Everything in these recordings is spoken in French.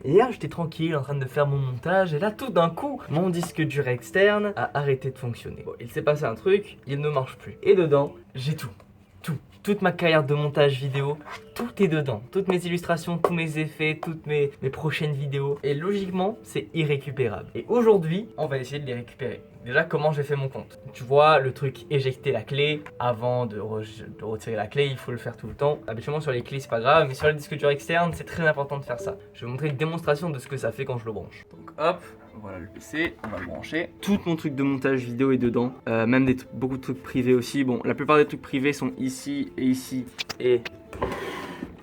Et hier j'étais tranquille en train de faire mon montage et là tout d'un coup mon disque dur externe a arrêté de fonctionner. Bon, il s'est passé un truc, il ne marche plus. Et dedans, j'ai tout. Toute ma carrière de montage vidéo, tout est dedans. Toutes mes illustrations, tous mes effets, toutes mes prochaines vidéos. Et logiquement, c'est irrécupérable. Et aujourd'hui, on va essayer de les récupérer. Déjà, comment j'ai fait mon compte? Tu vois, le truc éjecter la clé, avant de retirer la clé, il faut le faire tout le temps. Habituellement sur les clés, c'est pas grave, mais sur le disque dur externe, c'est très important de faire ça. Je vais vous montrer une démonstration de ce que ça fait quand je le branche. Donc hop, voilà le PC, on va le brancher. Tout mon truc de montage vidéo est dedans, même beaucoup de trucs privés aussi. Bon, la plupart des trucs privés sont ici et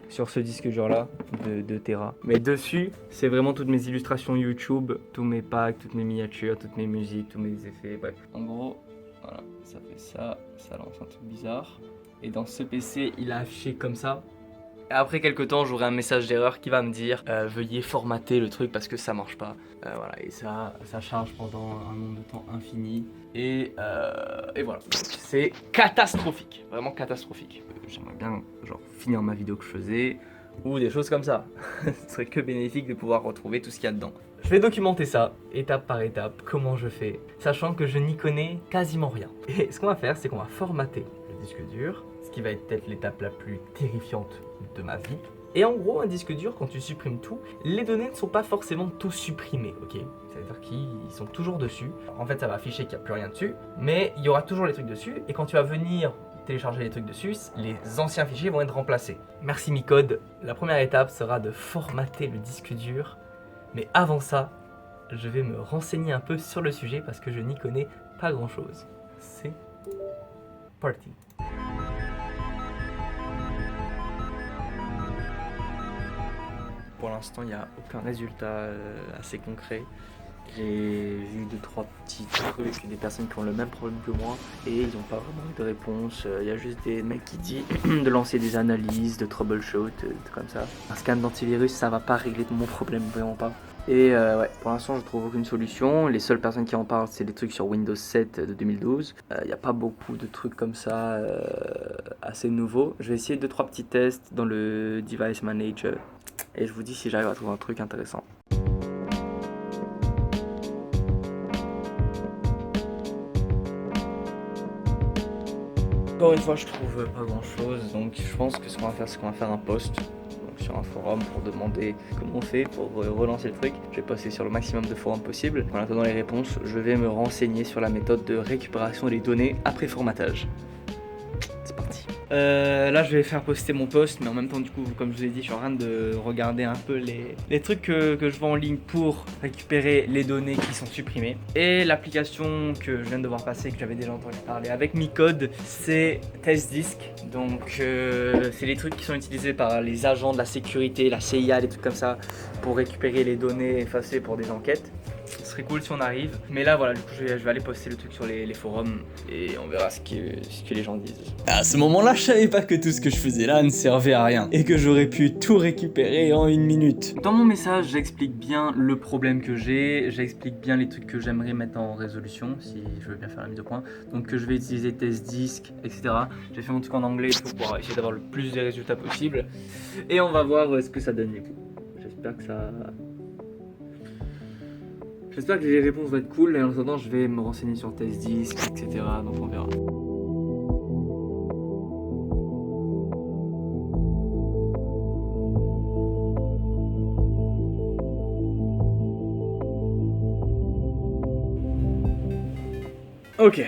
sur ce disque dur là de 2 Tera. Mais dessus, c'est vraiment toutes mes illustrations YouTube, tous mes packs, toutes mes miniatures, toutes mes musiques, tous mes effets, bref. En gros, voilà, ça fait ça, ça lance un truc bizarre. Et dans ce PC, il a affiché comme ça. Et après quelques temps, j'aurai un message d'erreur qui va me dire veuillez formater le truc parce que ça marche pas. Voilà, et ça charge pendant un nombre de temps infini. Et voilà, c'est catastrophique, vraiment catastrophique. J'aimerais bien genre finir ma vidéo que je faisais ou des choses comme ça. Ce serait que bénéfique de pouvoir retrouver tout ce qu'il y a dedans. Je vais documenter ça, étape par étape, comment je fais, sachant que je n'y connais quasiment rien. Et ce qu'on va faire, c'est qu'on va formater le disque dur, ce qui va être peut-être l'étape la plus terrifiante de ma vie. Et en gros, un disque dur, quand tu supprimes tout, les données ne sont pas forcément tout supprimées, ok? C'est-à-dire qu'ils sont toujours dessus. En fait, ça va afficher qu'il n'y a plus rien dessus, mais il y aura toujours les trucs dessus. Et quand tu vas venir télécharger les trucs dessus, les anciens fichiers vont être remplacés. Merci Micode. La première étape sera de formater le disque dur. Mais avant ça, je vais me renseigner un peu sur le sujet parce que je n'y connais pas grand-chose. C'est parti. Pour l'instant, il n'y a aucun résultat assez concret. J'ai vu 2-3 petits trucs, des personnes qui ont le même problème que moi et ils n'ont pas vraiment eu de réponse. Il y a juste des mecs qui disent de lancer des analyses, de troubleshoot, comme ça. Un scan d'antivirus, ça va pas régler mon problème, vraiment pas. Et ouais, pour l'instant, je trouve aucune solution. Les seules personnes qui en parlent, c'est des trucs sur Windows 7 de 2012. Il n'y a pas beaucoup de trucs comme ça assez nouveaux. Je vais essayer 2-3 petits tests dans le Device Manager et je vous dis si j'arrive à trouver un truc intéressant. Encore une fois, je trouve pas grand chose, donc je pense que ce qu'on va faire, c'est qu'on va faire un post sur un forum pour demander comment on fait pour relancer le truc. Je vais passer sur le maximum de forums possible. En attendant les réponses, je vais me renseigner sur la méthode de récupération des données après formatage. C'est parti. Là je vais faire poster mon post, mais en même temps du coup comme je vous ai dit, je suis en train de regarder un peu les trucs que je vois en ligne pour récupérer les données qui sont supprimées. Et l'application que je viens de voir passer, que j'avais déjà entendu parler avec Micode, c'est TestDisk. Donc c'est les trucs qui sont utilisés par les agents de la sécurité, la CIA, des trucs comme ça, pour récupérer les données effacées pour des enquêtes. Ce serait cool si on arrive. Mais là voilà, du coup je vais aller poster le truc sur les forums et on verra ce que les gens disent. À ce moment-là, je savais pas que tout ce que je faisais là ne servait à rien et que j'aurais pu tout récupérer en 1 minute. Dans mon message, j'explique bien le problème que j'ai, j'explique bien les trucs que j'aimerais mettre en résolution si je veux bien faire la mise au point. Donc que je vais utiliser TestDisk, etc. J'ai fait mon truc en anglais pour essayer d'avoir le plus de résultats possible. Et on va voir ce que ça donne du coup. J'espère que ça... J'espère que les réponses vont être cool et en attendant je vais me renseigner sur TestDisk, etc. Donc on verra. Ok.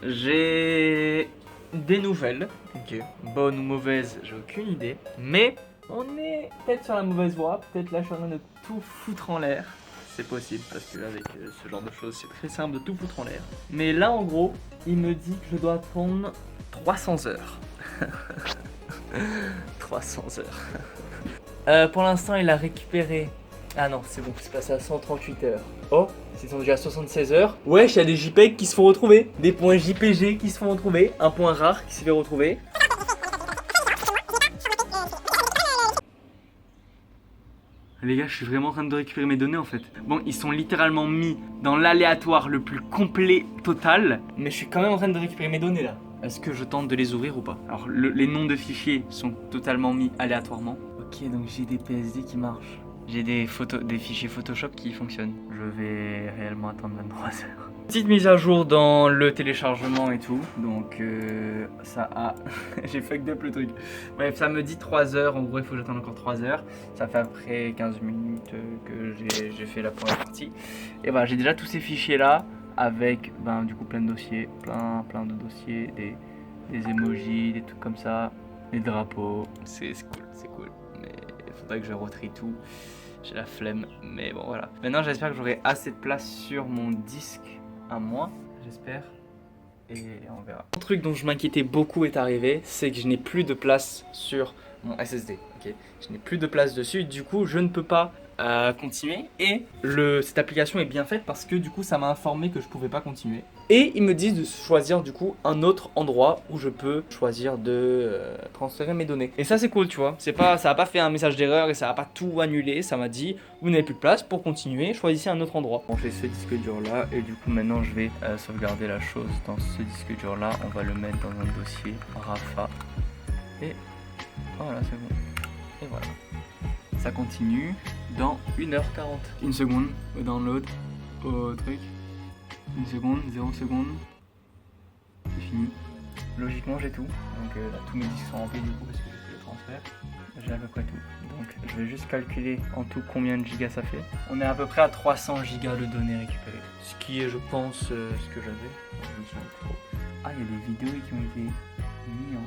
J'ai des nouvelles. Ok. Bonnes ou mauvaises, j'ai aucune idée. Mais on est peut-être sur la mauvaise voie. Peut-être là je suis en train de tout foutre en l'air. C'est possible parce que avec ce genre de choses c'est très simple de tout foutre en l'air. Mais là en gros il me dit que je dois attendre 300 heures. 300 heures. Pour l'instant il a récupéré... Ah non c'est bon, c'est passé à 138 heures. Oh, ils sont déjà à 76 heures. Wesh, il y a des JPEG qui se font retrouver. Des points JPG qui se font retrouver. Un point rare qui se fait retrouver. Les gars, je suis vraiment en train de récupérer mes données en fait. Bon, ils sont littéralement mis dans l'aléatoire le plus complet total. Mais je suis quand même en train de récupérer mes données là. Est-ce que je tente de les ouvrir ou pas? Alors, les noms de fichiers sont totalement mis aléatoirement. Ok, donc j'ai des PSD qui marchent. J'ai des fichiers Photoshop qui fonctionnent. Je vais réellement attendre 23 heures. Petite mise à jour dans le téléchargement et tout. Donc ça a... J'ai fucked up le truc. Bref, ça me dit 3 heures. En gros, il faut que j'attende encore 3 heures. Ça fait après 15 minutes que j'ai fait la première partie. Et voilà, j'ai déjà tous ces fichiers là. Avec du coup plein de dossiers. Plein de dossiers. Des emojis, des trucs comme ça. Des drapeaux. C'est cool. Mais il faudrait que je retrie tout. J'ai la flemme. Mais bon, voilà. Maintenant, j'espère que j'aurai assez de place sur mon disque. À moi, j'espère, et on verra. Un truc dont je m'inquiétais beaucoup est arrivé, c'est que je n'ai plus de place sur mon SSD. Ok, je n'ai plus de place dessus, du coup je ne peux pas continuer. Et cette application est bien faite parce que du coup ça m'a informé que je pouvais pas continuer. Et ils me disent de choisir du coup un autre endroit où je peux choisir de transférer mes données. Et ça c'est cool, tu vois. Ça a pas fait un message d'erreur et ça a pas tout annulé. Ça m'a dit vous n'avez plus de place pour continuer, choisissez un autre endroit. Bon, j'ai ce disque dur là et du coup maintenant je vais sauvegarder la chose dans ce disque dur là. On va le mettre dans un dossier Rafa. Et voilà, c'est bon. Et voilà. Ça continue dans 1h40. Une seconde au download, au truc. 1 seconde, 0 secondes. C'est fini. Logiquement j'ai tout. Donc là tous mes disques sont remplis du coup parce que j'ai fait le transfert. J'ai à peu près tout. Donc je vais juste calculer en tout combien de gigas ça fait. On est à peu près à 300 gigas de données récupérées. Ce qui est je pense ce que j'avais. Je me souviens plus trop. Ah, il y a des vidéos qui ont été mises en...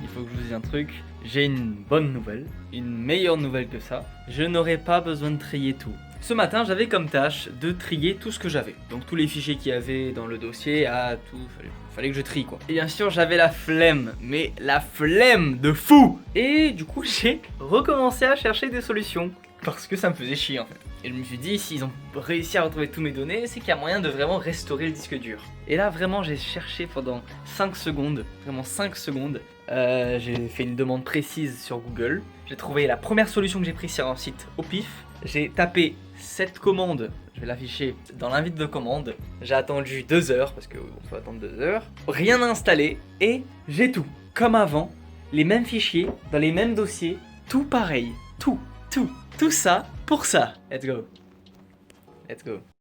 Il faut que je vous dise un truc, j'ai une bonne nouvelle, une meilleure nouvelle que ça, je n'aurai pas besoin de trier tout. Ce matin, j'avais comme tâche de trier tout ce que j'avais. Donc tous les fichiers qu'il y avait dans le dossier, fallait que je trie quoi. Et bien sûr, j'avais la flemme, mais la flemme de fou. Et du coup, j'ai recommencé à chercher des solutions. Parce que ça me faisait chier en fait. Et je me suis dit, s'ils ont réussi à retrouver tous mes données, c'est qu'il y a moyen de vraiment restaurer le disque dur. Et là, vraiment, j'ai cherché pendant 5 secondes, vraiment 5 secondes. J'ai fait une demande précise sur Google. J'ai trouvé la première solution que j'ai prise sur un site au pif. J'ai tapé cette commande, je vais l'afficher dans l'invite de commande. J'ai attendu 2 heures, parce qu'on faut attendre 2 heures. Rien à installer, et j'ai tout. Comme avant, les mêmes fichiers, dans les mêmes dossiers, tout pareil. Tout ça pour ça. Let's go.